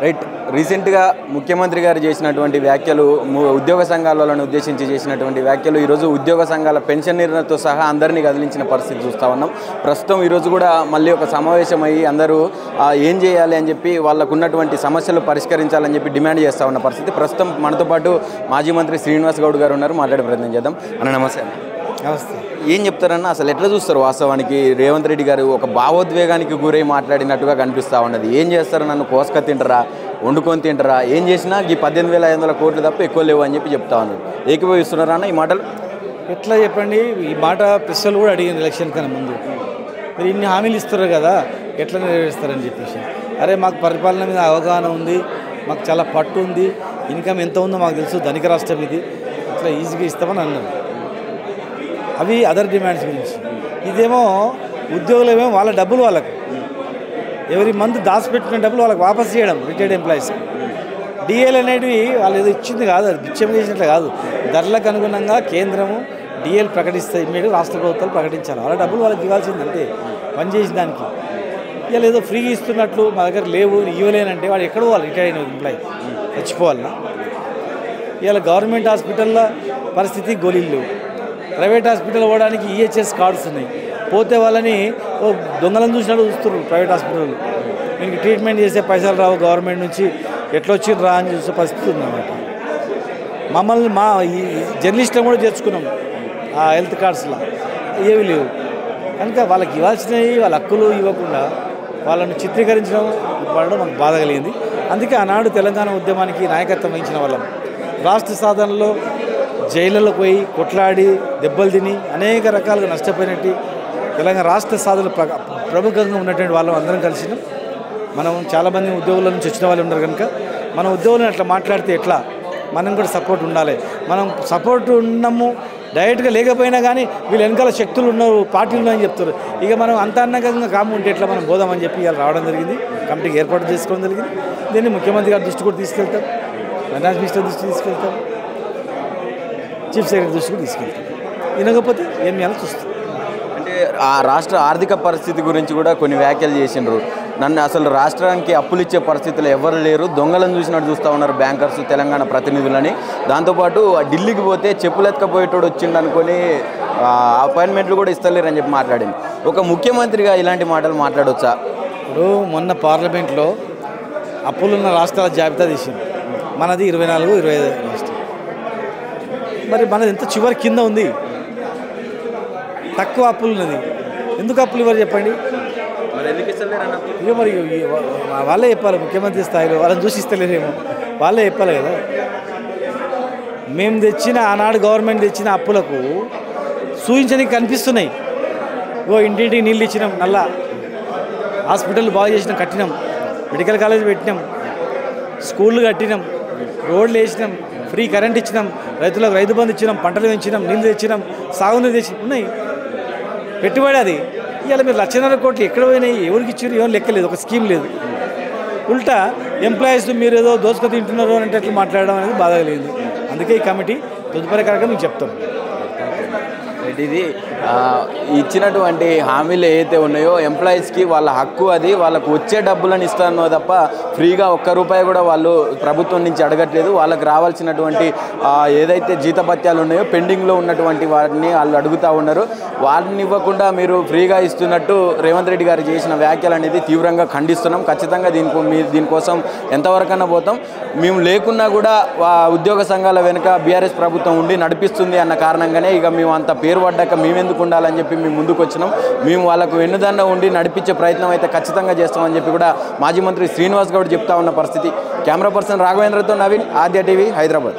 Right. రీసెంట్గా ముఖ్యమంత్రి గారు చేసినటువంటి వ్యాఖ్యలు, ఉద్యోగ సంఘాలను ఉద్దేశించి చేసినటువంటి వ్యాఖ్యలు ఈరోజు ఉద్యోగ సంఘాల పెన్షనర్లతో సహా అందరినీ కదిలించిన పరిస్థితి చూస్తూ ఉన్నాం. ప్రస్తుతం ఈరోజు కూడా మళ్ళీ ఒక సమావేశం అయ్యి అందరూ ఏం చేయాలి అని చెప్పి వాళ్ళకు ఉన్నటువంటి సమస్యలు పరిష్కరించాలని చెప్పి డిమాండ్ చేస్తూ ఉన్న పరిస్థితి. ప్రస్తుతం మనతో పాటు మాజీ మంత్రి శ్రీనివాస్ గౌడ్ గారు ఉన్నారు. మాట్లాడే ప్రయత్నం చేద్దాం. అన్న నమస్తే. నమస్తే. ఏం చెప్తారన్న, అసలు ఎట్లా చూస్తారు వాస్తవానికి రేవంత్ రెడ్డి గారు ఒక భావోద్వేగానికి గురై మాట్లాడినట్టుగా కనిపిస్తూ ఉన్నది? ఏం చేస్తారు, నన్ను కోసుక తింటారా, వండుకొని తింటారా, ఏం చేసినా ఈ 18,500 కోట్లు తప్ప ఎక్కువ లేవు అని చెప్పి చెప్తా ఉన్నారు. ఏకీభవిస్తున్నారా అన్న ఈ మాటలు? ఎట్లా చెప్పండి, ఈ మాట ప్రశ్నలు కూడా అడిగింది ఎలక్షన్ కన్నా ముందు. మీరు ఇన్ని హామీలు ఇస్తారు కదా, ఎట్లా నెరవేరుస్తారని చెప్పేసి. అరే మాకు పరిపాలన మీద అవగాహన ఉంది, మాకు చాలా పట్టు ఉంది, ఇన్కమ్ ఎంత ఉందో మాకు తెలుసు, ధనిక రాష్ట్రం ఇది, ఇట్లా ఈజీగా ఇస్తామని అన్నారు. అవి అదర్ డిమాండ్స్ గురించి. ఇదేమో ఉద్యోగులేమో వాళ్ళ డబ్బులు వాళ్ళకు ఎవరి మంత్ దాచిపెట్టిన డబ్బులు వాళ్ళకి వాపస్ చేయడం రిటైర్డ్ ఎంప్లాయీస్కి. డిఏలు అనేటివి వాళ్ళు ఏదో ఇచ్చింది కాదు, అది బిచ్చం చేసినట్లు కాదు. ధరలకు అనుగుణంగా కేంద్రము డిఏలు ప్రకటిస్తే ఇమ్మీడియట్ రాష్ట్ర ప్రభుత్వాలు ప్రకటించాలి. వాళ్ళ డబ్బులు వాళ్ళకి ఇవ్వాల్సిందంటే పనిచేసిన దానికి. ఇవాళ ఏదో ఫ్రీగా ఇస్తున్నట్లు మా దగ్గర లేవు ఇవ్వలేనంటే వాడు ఎక్కడ పోవాలి? రిటైర్డ్ అయిన ఎంప్లాయీ చచ్చిపోవాలన్నా? ఇవాళ గవర్నమెంట్ హాస్పిటల్లో పరిస్థితి గోళీలు లేవు. ప్రైవేట్ హాస్పిటల్ పోవడానికి ఈహెచ్ఎస్ కార్డ్స్ ఉన్నాయి. పోతే వాళ్ళని దొంగలను చూసినట్టు చూస్తున్నారు ప్రైవేట్ హాస్పిటల్. దీనికి ట్రీట్మెంట్ చేసే పైసలు రావు గవర్నమెంట్ నుంచి, ఎట్లా వచ్చింది రా అని చూసే పరిస్థితి ఉందన్నమాట. మమ్మల్ని మా ఈ జర్నలిస్టులను కూడా చేర్చుకున్నాం ఆ హెల్త్ కార్డ్స్లో, ఏవి లేవు. కనుక వాళ్ళకి ఇవ్వాల్సినవి వాళ్ళ హక్కులు ఇవ్వకుండా వాళ్ళని చిత్రీకరించడం పడడం మాకు బాధ కలిగింది. అందుకే ఆనాడు తెలంగాణ ఉద్యమానికి నాయకత్వం వహించిన వాళ్ళం. రాష్ట్ర సాధనలో జైళ్ళలో పోయి కొట్లాడి దెబ్బలు తిని అనేక రకాలుగా నష్టపోయినట్టు తెలంగాణ రాష్ట్ర సాధనలు ప్రముఖంగా ఉన్నటువంటి వాళ్ళం అందరం కలిసినాం. మనం చాలామంది ఉద్యోగుల నుంచి వచ్చిన వాళ్ళు ఉన్నారు కనుక మన ఉద్యోగులను అట్లా మాట్లాడితే ఎట్లా, మనం కూడా సపోర్ట్ ఉండాలి. మనం సపోర్ట్ ఉన్నాము డైరెక్ట్గా లేకపోయినా కానీ వీళ్ళు వెనకాల శక్తులు ఉన్నారు, పార్టీలు ఉన్నాయని చెప్తారు. ఇక మనం అంత అన్నకంగా కాము ఉంటే ఎట్లా, మనం పోదామని చెప్పి ఇలా రావడం జరిగింది. కమిటీకి ఏర్పాటు చేసుకోవడం జరిగింది. దీన్ని ముఖ్యమంత్రి గారి దృష్టి కూడా తీసుకెళ్తాం, ఫైనాన్స్ మినిస్టర్ దృష్టి తీసుకెళ్తాం, చీఫ్ సెక్రటరీ దృష్టికి తీసుకెళ్తాం. వినకపోతే ఏం చేయాలో చూస్తాం. అంటే ఆ రాష్ట్ర ఆర్థిక పరిస్థితి గురించి కూడా కొన్ని వ్యాఖ్యలు చేసిండ్రు. నన్ను అసలు రాష్ట్రానికి అప్పులు ఇచ్చే పరిస్థితులు ఎవరు లేరు, దొంగలను చూసినట్టు చూస్తూ ఉన్నారు బ్యాంకర్స్, తెలంగాణ ప్రతినిధులని. దాంతోపాటు ఢిల్లీకి పోతే చెప్పులెత్తుకపోయేటోడు వచ్చిండు అనుకొని అపాయింట్మెంట్లు కూడా ఇస్తలేరని చెప్పి మాట్లాడింది. ఒక ముఖ్యమంత్రిగా ఇలాంటి మాటలు మాట్లాడవచ్చా? ఇప్పుడు మొన్న పార్లమెంట్లో అప్పులున్న రాష్ట్రాల జాబితా తీసింది. మనది 24, 25 రాష్ట్రం. మరి మనది ఎంత చివరి కింద ఉంది, తక్కువ అప్పులు ఉన్నది. ఎందుకు అప్పులు ఇవ్వరు చెప్పండి? ఇక మరి వాళ్ళే చెప్పాలి, ముఖ్యమంత్రి స్థాయిలో వాళ్ళని చూసి ఇస్తలేరేమో, వాళ్ళే చెప్పాలి కదా. మేము తెచ్చిన ఆనాడు గవర్నమెంట్ తెచ్చిన అప్పులకు సూచించడానికి కనిపిస్తున్నాయి. ఇంటింటికి నీళ్ళు ఇచ్చినాం, నల్లా హాస్పిటల్ బాగు చేసినాం, కట్టినాం, మెడికల్ కాలేజ్ పెట్టినాం, స్కూళ్ళు కట్టినాం, రోడ్లు వేసినాం, ఫ్రీ కరెంట్ ఇచ్చినాం, రైతులకు రైతు బంధు ఇచ్చినాం, పంటలు పెంచినాం, నీళ్ళు తెచ్చినాం, సాగునీరు తెచ్చి ఉన్నాయి. పెట్టుబడి అది. ఇవాళ మీరు 1,50,000 కోట్లు ఎక్కడ పోయినాయి, ఎవరికి ఇచ్చారు, ఏమో లెక్కలేదు, ఒక స్కీమ్ లేదు. ఉల్టా ఎంప్లాయీస్ మీరు ఏదో దోసుక తింటున్నారు అంటే అట్లా మాట్లాడడం అనేది బాధ కలిగింది. అందుకే ఈ కమిటీ తదుపరి కార్యక్రమం మీకు చెప్తాం. ఇది ఇచ్చినటువంటి హామీలు ఏవైతే ఉన్నాయో ఎంప్లాయీస్కి వాళ్ళ హక్కు, అది వాళ్ళకు వచ్చే డబ్బులను ఇస్తానో తప్ప ఫ్రీగా ₹1 కూడా వాళ్ళు ప్రభుత్వం నుంచి అడగట్లేదు. వాళ్ళకి రావాల్సినటువంటి ఏదైతే జీతభత్యాలు ఉన్నాయో పెండింగ్లో ఉన్నటువంటి వాటిని వాళ్ళు అడుగుతూ ఉన్నారు. వాటిని ఇవ్వకుండా మీరు ఫ్రీగా ఇస్తున్నట్టు రేవంత్ రెడ్డి గారు చేసిన వ్యాఖ్యలు అనేది తీవ్రంగా ఖండిస్తున్నాం. ఖచ్చితంగా దీనికోసం ఎంతవరకన్నా పోతాం. మేము లేకున్నా కూడా ఉద్యోగ సంఘాల వెనుక బీఆర్ఎస్ ప్రభుత్వం ఉండి నడిపిస్తుంది అన్న కారణంగానే ఇక మేము అంత పేరు పడ్డాక మేమెందుకు ఉండాలని చెప్పి మేము ముందుకు వచ్చినాం. మేము వాళ్ళకు వెన్నుదన్న ఉండి నడిపించే ప్రయత్నం అయితే ఖచ్చితంగా చేస్తామని చెప్పి కూడా మాజీ మంత్రి శ్రీనివాస్ గౌడ్ చెప్తా ఉన్న పరిస్థితి. కెమెరా పర్సన్ రాఘవేంద్రతో నవీన్, ఆద్య టీవీ, హైదరాబాద్.